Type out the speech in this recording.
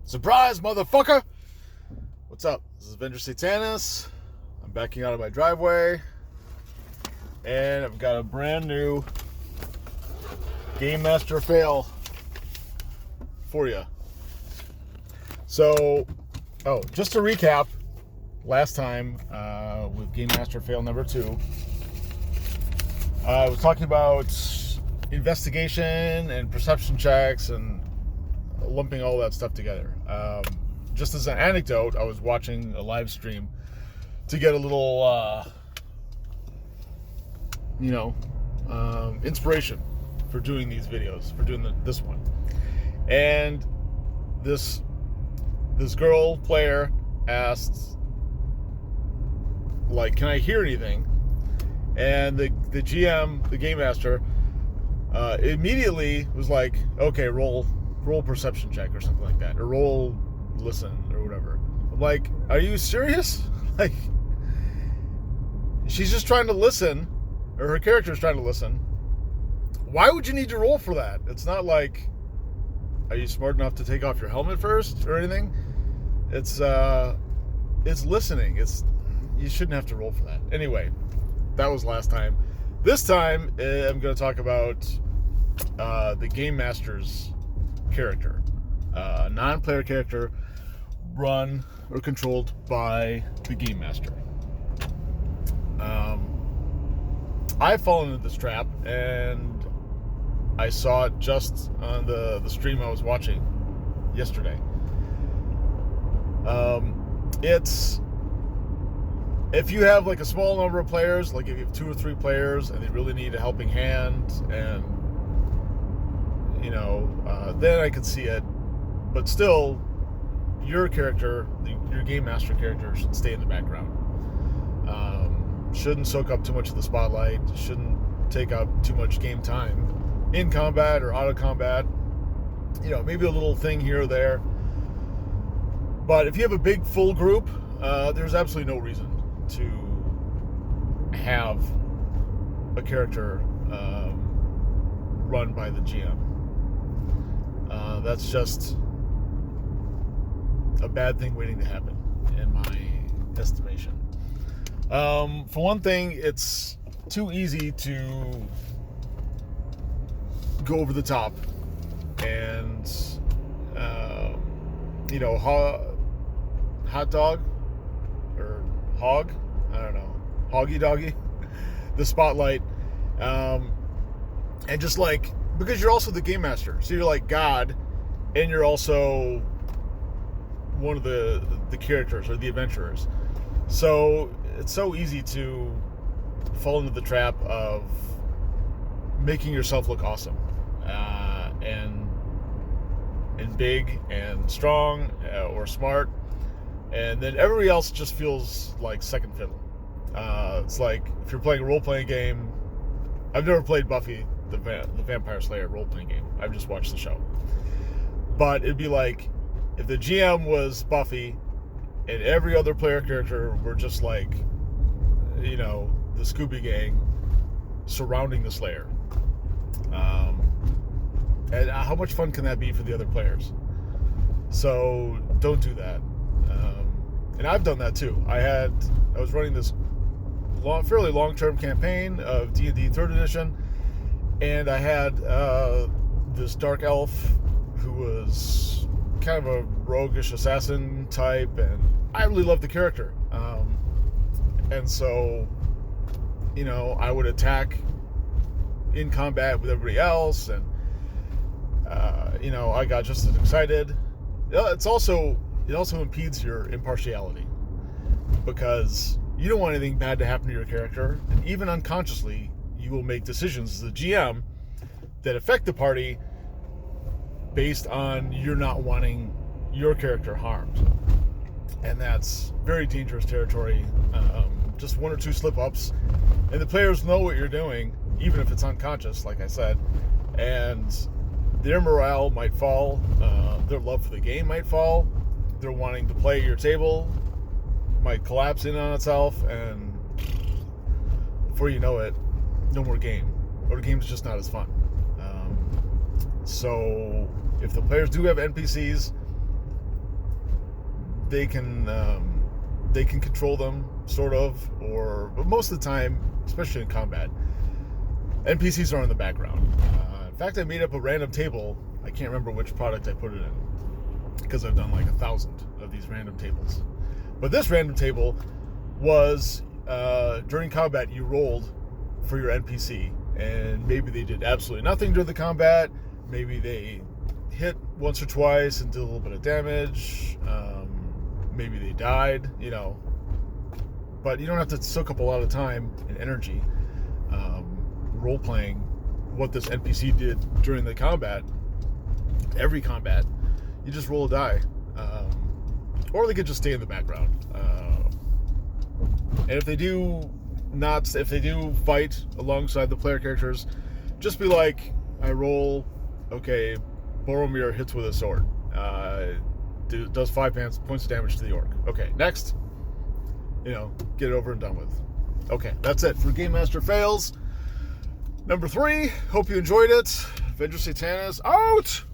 Surprise, motherfucker! What's up? This is Venger Satanis. I'm backing out of my driveway, and I've got a brand new Game Master fail for you. So, just to recap, last time with Game Master fail number 2, I was talking about investigation and perception checks and lumping all that stuff together. Just as an anecdote, I was watching a live stream to get a little, inspiration for doing these videos, for doing this one. And this girl player asked, like, can I hear anything? And the GM, the game master, immediately was like, okay, roll perception check or something like that, or roll listen or whatever. I'm like, are you serious? Like, she's just trying to listen, or her character is trying to listen. Why would you need to roll for that? It's not like, are you smart enough to take off your helmet first or anything? It's listening. You shouldn't have to roll for that. Anyway, that was last time. This time, I'm going to talk about the Game Master's character. A non-player character run or controlled by the Game Master. I've fallen into this trap, and I saw it just on the stream I was watching yesterday. It's, if you have like a small number of players, like if you have 2 or 3 players and they really need a helping hand, and then I could see it. But still, your character, your Game Master character, should stay in the background. Shouldn't soak up too much of the spotlight. Shouldn't take up too much game time in combat or out of combat. Maybe a little thing here or there. But if you have a big full group, there's absolutely no reason to have a character run by the GM. That's just a bad thing waiting to happen, in my estimation. For one thing, it's too easy to go over the top and, hot dog or hog, I don't know, hoggy doggy, the spotlight, and just like, because you're also the Game Master, so you're like God, and you're also one of the characters or the adventurers. So it's so easy to fall into the trap of making yourself look awesome, and big and strong, or smart, and then everybody else just feels like second fiddle. It's like if you're playing a role-playing game. I've never played Buffy the Vampire Slayer role-playing game. I've just watched the show. But it'd be like if the GM was Buffy and every other player character were just like, the Scooby Gang surrounding the Slayer. And how much fun can that be for the other players? So don't do that. And I've done that too. I was running this fairly long-term campaign of D&D 3rd edition, and I had this dark elf who was kind of a roguish assassin type, and I really loved the character. And so, I would attack in combat with everybody else, and I got just as excited. It also impedes your impartiality, because you don't want anything bad to happen to your character, and even unconsciously, you will make decisions as a GM that affect the party based on you're not wanting your character harmed. And that's very dangerous territory. Just 1 or 2 slip-ups, and the players know what you're doing, even if it's unconscious, like I said, and their morale might fall, their love for the game might fall, their wanting to play at your table might collapse in on itself, and before you know it, no more game, or the game's just not as fun. So if the players do have NPCs, they can control them, sort of, but most of the time, especially in combat, NPCs are in the background. In fact, I made up a random table. I can't remember which product I put it in, because I've done like 1,000 of these random tables. But this random table was, during combat, you rolled for your NPC, and maybe they did absolutely nothing during the combat. Maybe they hit once or twice and did a little bit of damage. Maybe they died, But you don't have to soak up a lot of time and energy role-playing what this NPC did during the combat. Every combat, you just roll a die. Or they could just stay in the background. And if they do fight alongside the player characters, just be like, I roll, okay, Boromir hits with a sword. Does 5 points of damage to the orc. Okay, next. Get it over and done with. Okay, that's it for Game Master Fails. Number 3, hope you enjoyed it. Venger Satanis, out!